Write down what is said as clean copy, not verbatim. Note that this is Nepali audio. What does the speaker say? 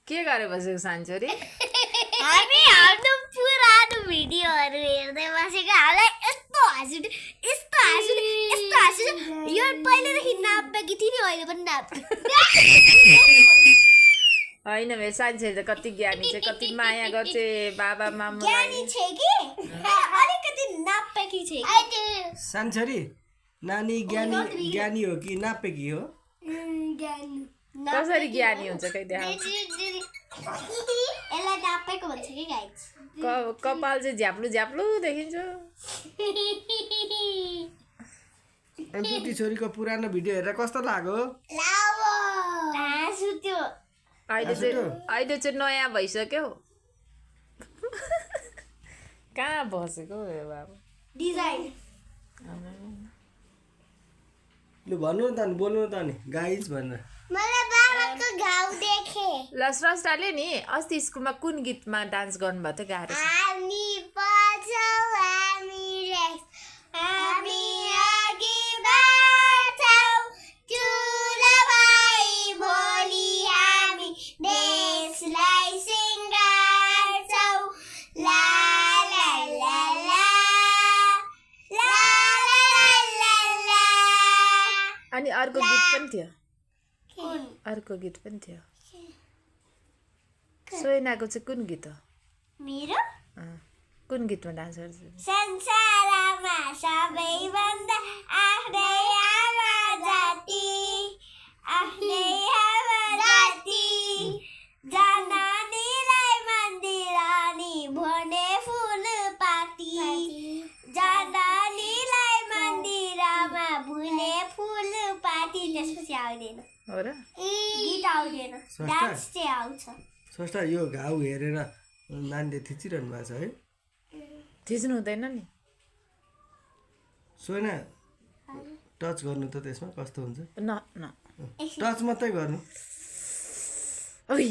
के गरे बसेको सानछोरी हामी हाम्रो पुरानो भिडियोहरू हेर्दै बसेको हामीलाई यस्तो हाँस उठ्यो यो पहिलेदेखि नापेकी थिएँ नि अहिले पनि नाप्छु होइन मेरो सानछोरी त कति ज्ञानी छ कति माया गर्छ बाबा मामुलाई ज्ञानी छ कि अलिकति नापेकी छ सानछोरी नानी ज्ञानी हो कि नापेकी हो ज्ञानी कसरी ज्ञानी हुन्छ कहिले देखाउ यसलाई नापेको भन्छ कि गाइस कपाल चाहिँ झ्याप्लु झ्याप्लु देखिन्छ अनि पुटी छोरीको पुरानो भिडियो हेरेर कस्तो लाग्यो हाँस उठ्यो अहिले चाहिँ नयाँ भइसक्यो कहाँ बसेको हो यो बाबु डिजाइन लु भन्नु न त नि बोल्नु न त नि गाइज भनेर मलाई बाबाको घाउ देखे ल स्रष्टाले नि अस्ति स्कुलमा कुन गीतमा डान्स गर्नुभएको थियो गाह्रो हामी पछौँ हामी अघि बढ्छौँ ठुलो भई भोलि हामी देशलाई सिँगार्छौँ ला ला ला ला ला ला ला अनि अर्को गीत पनि थियो कुन अर्को गीत पनि थियो सोइनाको चाहिँ कुन गीत हो मेरो कुन गीतमा डान्स गर्छ संसारमा सबैभन्दा आफ्नै आमा जाति जननीलाई मन्दिर अनि भने फुलपाती जननीलाई मन्दिरमा भने फुलपाती त्यसपछि आउँदैन हो र गीत आउँदैन डान्स चाहिँ आउँछ स्रष्टा यो घाउ हेरेर नानीले थिचिरहनु भएको छ है थिच्नु हुँदैन नि सोइना टच गर्नु त त्यसमा कस्तो हुन्छ न न टच मात्रै गर्नु ओइ